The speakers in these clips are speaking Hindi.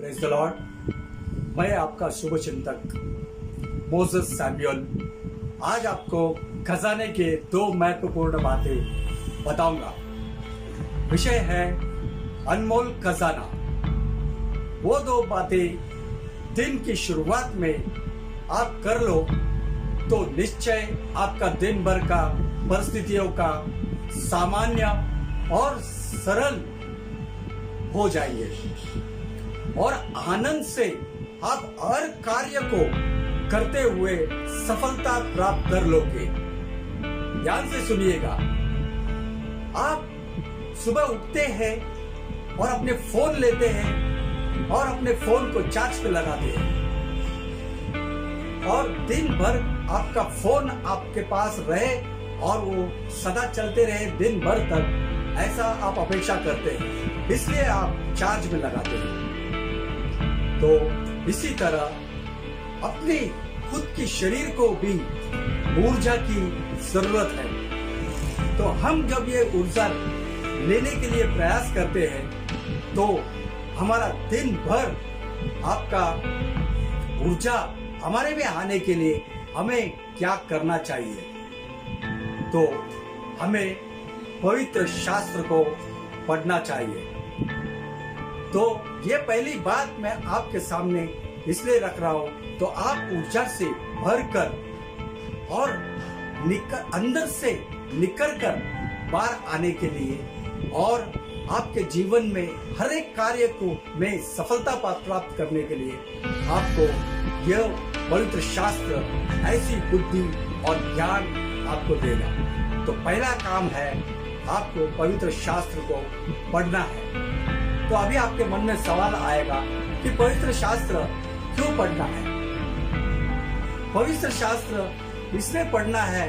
Praise the Lord. मैं आपका शुभ चिंतक मोसेस सैमुअल आज आपको खजाने के दो महत्वपूर्ण बातें बताऊंगा। विषय है अनमोल खजाना। वो दो बातें दिन की शुरुआत में आप कर लो तो निश्चय आपका दिन भर का परिस्थितियों का सामान्य और सरल हो जाएंगे और आनंद से आप हर कार्य को करते हुए सफलता प्राप्त कर लोगे। ध्यान से सुनिएगा। आप सुबह उठते हैं और अपने फोन लेते हैं और अपने फोन को चार्ज पे लगाते हैं और दिन भर आपका फोन आपके पास रहे और वो सदा चलते रहे दिन भर तक, ऐसा आप अपेक्षा करते हैं, इसलिए आप चार्ज में लगाते हैं। तो इसी तरह अपनी खुद की शरीर को भी ऊर्जा की जरूरत है। तो हम जब ये ऊर्जा लेने के लिए प्रयास करते हैं तो हमारा दिन भर आपका ऊर्जा हमारे में आने के लिए हमें क्या करना चाहिए? तो हमें पवित्र शास्त्र को पढ़ना चाहिए। तो ये पहली बात मैं आपके सामने इसलिए रख रहा हूं तो आप ऊर्जा से भरकर और अंदर से निकल कर बाहर आने के लिए और आपके जीवन में हर एक कार्य को में सफलता प्राप्त करने के लिए आपको यह पवित्र शास्त्र ऐसी बुद्धि और ज्ञान आपको देगा। तो पहला काम है आपको पवित्र शास्त्र को पढ़ना है। तो अभी आपके मन में सवाल आएगा कि पवित्र शास्त्र क्यों पढ़ना है? पवित्र शास्त्र इसलिए पढ़ना है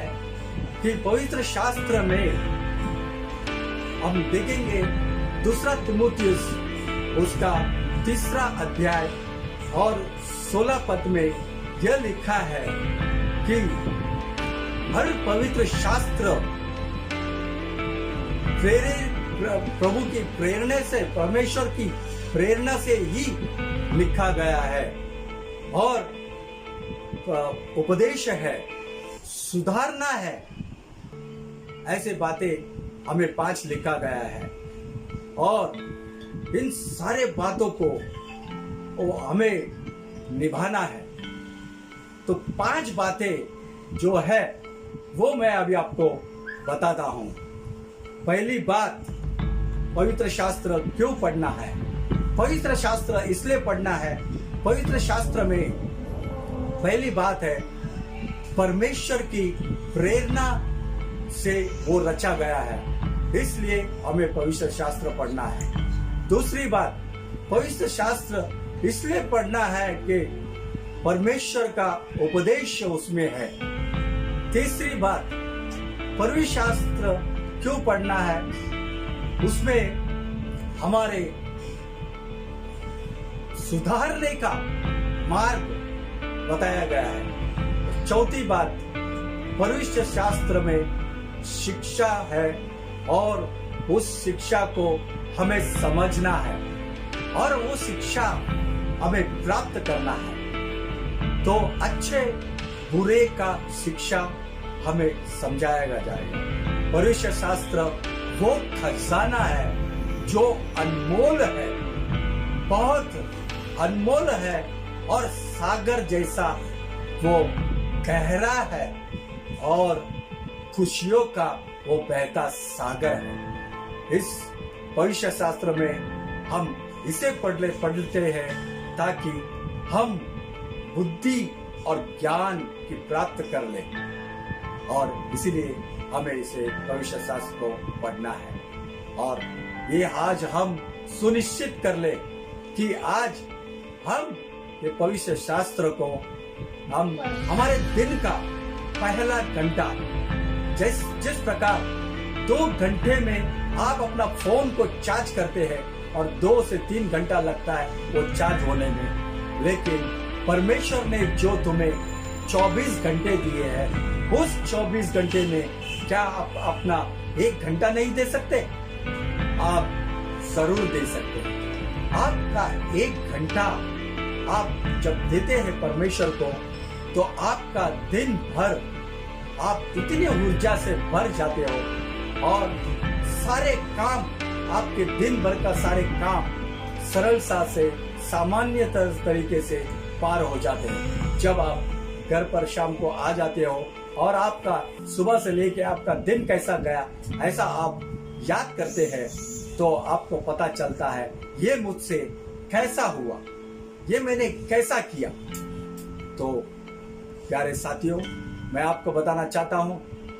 कि पवित्र शास्त्र में हम देखेंगे दूसरा तिमुथियुस उसका 3 अध्याय और 16 पद में यह लिखा है कि हर पवित्र शास्त्र प्रभु की प्रेरणा से, परमेश्वर की प्रेरणा से ही लिखा गया है और उपदेश है, सुधारना है। ऐसे बातें हमें 5 लिखा गया है और इन सारे बातों को हमें निभाना है। तो 5 बातें जो है वो मैं अभी आपको बताता हूं। पहली बात, पवित्र शास्त्र क्यों पढ़ना है? पवित्र शास्त्र इसलिए पढ़ना है, पवित्र शास्त्र में पहली बात है परमेश्वर की प्रेरणा से वो रचा गया है, इसलिए हमें पवित्र शास्त्र पढ़ना है। दूसरी बात, पवित्र शास्त्र इसलिए पढ़ना है कि परमेश्वर का उपदेश उसमें है। तीसरी बात, पवित्र शास्त्र क्यों पढ़ना है? उसमें हमारे सुधारने का मार्ग बताया गया है। चौथी बात, पवित्र शास्त्र में शिक्षा है और उस शिक्षा को हमें समझना है और वो शिक्षा हमें प्राप्त करना है। तो अच्छे बुरे का शिक्षा हमें समझाया जाएगा। पवित्र शास्त्र वो खजाना है जो अनमोल है, बहुत अनमोल है और सागर जैसा वो गहरा है और खुशियों का वो बहता सागर है। इस पवित्र शास्त्र में हम इसे पढ़ते हैं ताकि हम बुद्धि और ज्ञान की प्राप्त कर लें और इसीलिए हमें इसे पवित्र शास्त्र को पढ़ना है। और ये आज हम सुनिश्चित कर ले कि आज हम ये पवित्र शास्त्र को हम हमारे दिन का पहला घंटा, जिस प्रकार 2 घंटे में आप अपना फोन को चार्ज करते हैं और 2 से 3 घंटा लगता है वो चार्ज होने में, लेकिन परमेश्वर ने जो तुम्हें 24 घंटे दिए हैं, उस 24 घंटे में क्या आप अपना 1 घंटा नहीं दे सकते? आप जरूर दे सकते हैं। आपका 1 घंटा आप जब देते हैं परमेश्वर को, तो आपका दिन भर आप इतनी ऊर्जा से भर जाते हो और सारे काम, आपके दिन भर का सारे काम सरलता से, सामान्य तरीके से पार हो जाते हैं। जब आप घर पर शाम को आ जाते हो और आपका सुबह से लेके आपका दिन कैसा गया ऐसा आप याद करते हैं, तो आपको पता चलता है ये मुझसे कैसा हुआ, ये मैंने कैसा किया। तो प्यारे साथियों, मैं आपको बताना चाहता हूं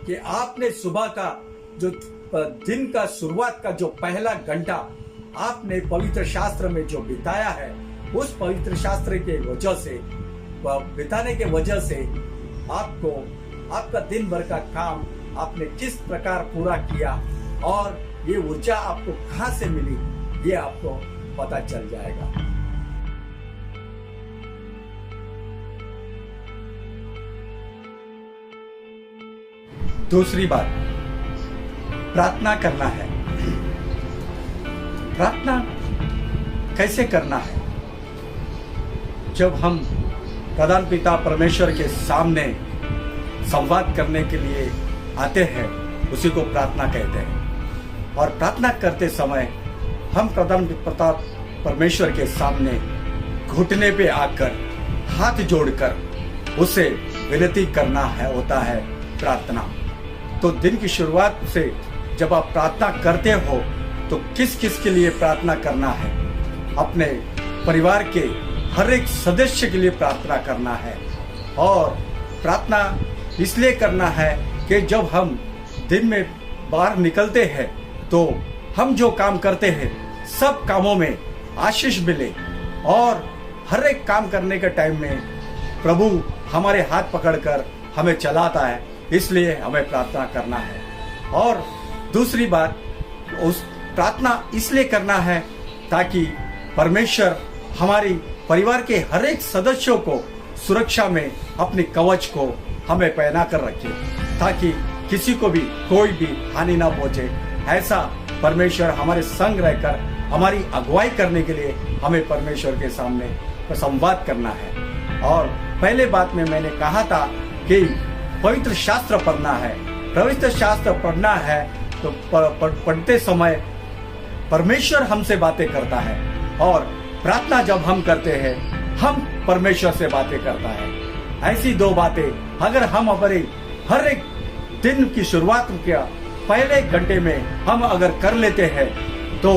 कि आपने सुबह का जो दिन का शुरुआत का जो पहला घंटा आपने पवित्र शास्त्र में जो बिताया है, उस पवित्र शास्त्र के वजह से, बिताने के वजह से आपको आपका दिन भर का काम आपने किस प्रकार पूरा किया और ये ऊर्जा आपको कहां से मिली, ये आपको पता चल जाएगा। दूसरी बात, प्रार्थना करना है। प्रार्थना कैसे करना है? जब हम प्रधान पिता परमेश्वर के सामने संवाद करने के लिए आते हैं, उसी को प्रार्थना कहते हैं। और प्रार्थना करते समय हम प्रधान पिता परमेश्वर के सामने घुटने पे आकर हाथ जोड़कर उसे विनती करना है, होता है प्रार्थना। तो दिन की शुरुआत से जब आप प्रार्थना करते हो तो किस किस के लिए प्रार्थना करना है? अपने परिवार के हर एक सदस्य के लिए प्रार्थना करना है। और प्रार्थना इसलिए करना है कि जब हम दिन में बाहर निकलते हैं तो हम जो काम करते हैं सब कामों में आशीष मिले, और हर एक काम करने के टाइम में प्रभु हमारे हाथ पकड़कर हमें चलाता है, इसलिए हमें प्रार्थना करना है। और दूसरी बात, उस प्रार्थना इसलिए करना है ताकि परमेश्वर हमारी परिवार के हर एक सदस्यों को सुरक्षा में अपने कवच को हमें पहना कर रखे, ताकि किसी को भी कोई भी हानि ना पहुंचे। ऐसा परमेश्वर हमारे संग रहकर हमारी अगुवाई करने के लिए हमें परमेश्वर के सामने संवाद करना है। और पहले बात में मैंने कहा था कि पवित्र शास्त्र पढ़ना है। पवित्र शास्त्र पढ़ना है तो पढ़ते समय परमेश्वर हमसे बातें करता है, और प्रार्थना जब हम करते हैं हम परमेश्वर से बातें करता है। ऐसी दो बातें अगर हम अपने हर एक दिन की शुरुआत के पहले घंटे में हम अगर कर लेते हैं तो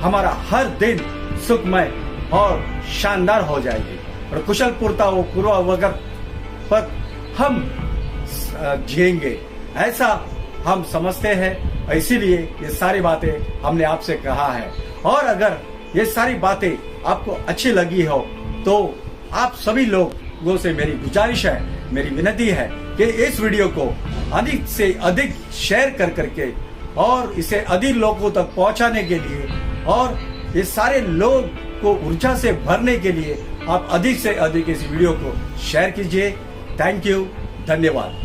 हमारा हर दिन सुखमय और शानदार हो जाएगी, और कुशल पूर्वक पर हम जिएंगे, ऐसा हम समझते हैं। इसीलिए ये सारी बातें हमने आपसे कहा है। और अगर ये सारी बातें आपको अच्छी लगी हो तो आप सभी लोगों से मेरी गुजारिश है, मेरी विनती है कि इस वीडियो को अधिक से अधिक शेयर कर करके और इसे अधिक लोगों तक पहुंचाने के लिए, और ये सारे लोग को ऊर्जा से भरने के लिए आप अधिक से अधिक इस वीडियो को शेयर कीजिए। थैंक यू, धन्यवाद।